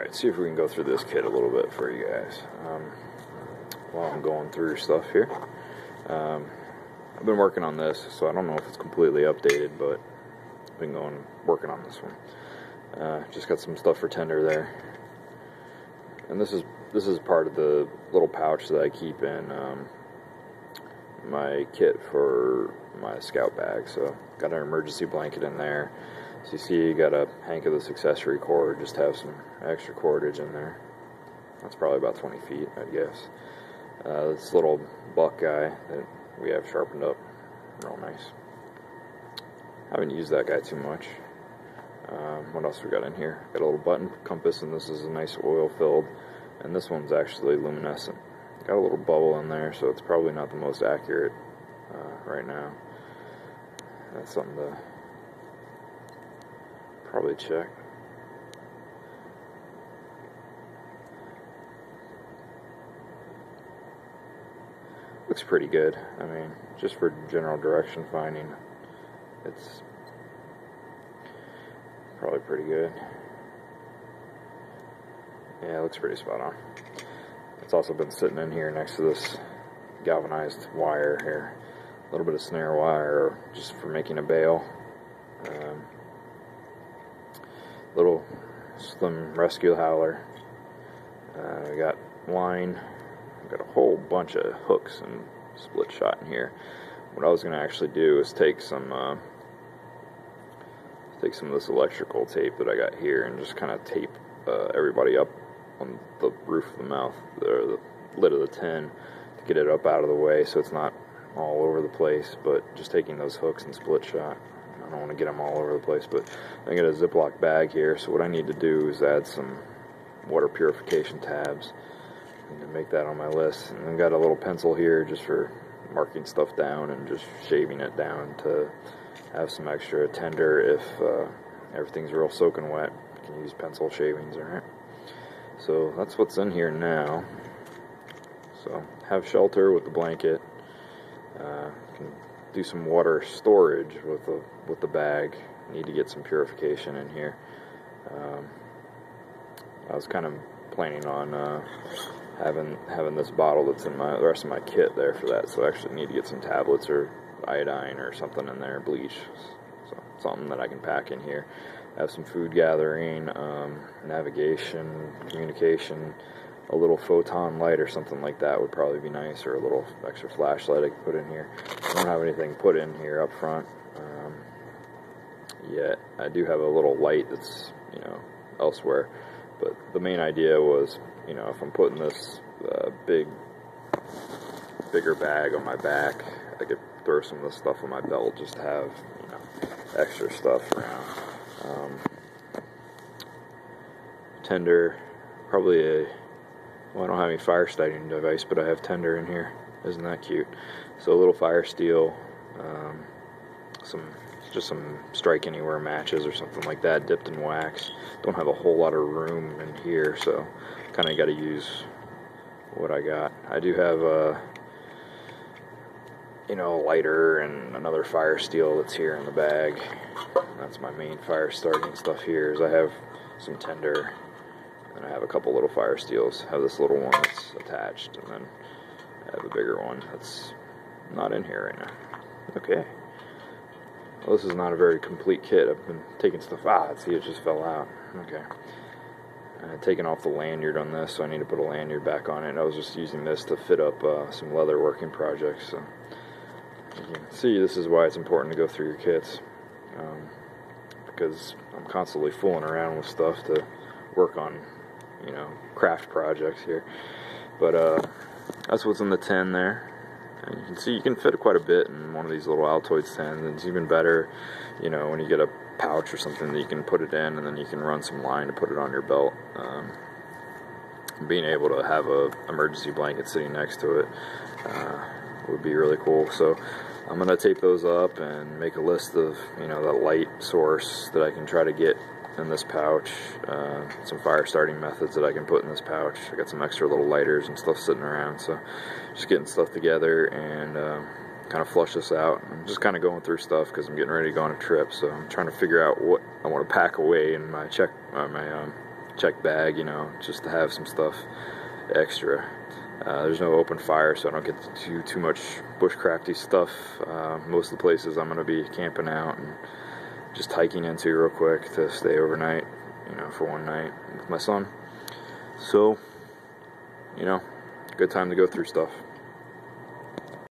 Alright, see if we can go through this kit a little bit for you guys while I'm going through stuff here. I've been working on this, so I don't know if it's completely updated, but I've been working on this one. Just got some stuff for tender there. And this is part of the little pouch that I keep in my kit for my scout bag. So got an emergency blanket in there. So you see, you got a hank of this accessory cord, just have some extra cordage in there. That's probably about 20 feet, I guess. This little buck guy that we have sharpened up, real nice. Haven't used that guy too much. What else we got in here? Got a little button compass, and this is a nice oil filled, and this one's actually luminescent. Got a little bubble in there, so it's probably not the most accurate right now. That's something to probably check. Looks pretty good. I mean, just for general direction finding, it's probably pretty good. Yeah, it looks pretty spot on. It's also been sitting in here next to this galvanized wire here. A little bit of snare wire just for making a bail. Little slim rescue howler. We got line. We got a whole bunch of hooks and split shot in here. What I was going to actually do is take some of this electrical tape that I got here and just kind of tape everybody up on the roof of the mouth, or the lid of the tin, to get it up out of the way so it's not all over the place. But just taking those hooks and split shot, I don't want to get them all over the place, but I got a Ziploc bag here, so what I need to do is add some water purification tabs. I need to make that on my list. And I've got a little pencil here just for marking stuff down and just shaving it down to have some extra tender if everything's real soaking wet. You can use pencil shavings, alright? So that's what's in here now. So have shelter with the blanket. Can do some water storage with the bag. Need to get some purification in here. I was kind of planning on having this bottle that's in the rest of my kit there for that. So I actually need to get some tablets or iodine or something in there, bleach, so something that I can pack in here. Have some food gathering, navigation, communication. A little photon light or something like that would probably be nice, or a little extra flashlight I could put in here. I don't have anything put in here up front yet. I do have a little light that's, elsewhere, but the main idea was, if I'm putting this bigger bag on my back, I could throw some of this stuff on my belt just to have, extra stuff around. Tender, probably well, I don't have any fire starting device, but I have tender in here. Isn't that cute? So a little fire steel, just some strike anywhere matches or something like that, dipped in wax. Don't have a whole lot of room in here, so kind of got to use what I got. I do have a lighter and another fire steel that's here in the bag. That's my main fire starting stuff here. Is I have some tender, and I have a couple little fire steels. I have this little one that's attached, and then I have a bigger one that's not in here right now. Okay. Well, this is not a very complete kit. I've been taking stuff see, it just fell out. Okay. Taking off the lanyard on this, so I need to put a lanyard back on it. I was just using this to fit up some leather working projects. So you can see, this is why it's important to go through your kits, because I'm constantly fooling around with stuff to work on, craft projects here. But that's what's in the tin there. And you can see you can fit quite a bit in one of these little Altoids tins, and it's even better, when you get a pouch or something that you can put it in, and then you can run some line to put it on your belt. Being able to have a emergency blanket sitting next to it would be really cool. So I'm going to tape those up and make a list of, that light source that I can try to get in this pouch, some fire starting methods that I can put in this pouch. I got some extra little lighters and stuff sitting around, so just getting stuff together and kind of flush this out. I'm just kind of going through stuff because I'm getting ready to go on a trip, so I'm trying to figure out what I want to pack away in my check bag, just to have some stuff extra. There's no open fire, so I don't get to do too much bushcrafty stuff. Most of the places I'm going to be camping out and just hiking into real quick to stay overnight, for one night with my son. So, good time to go through stuff.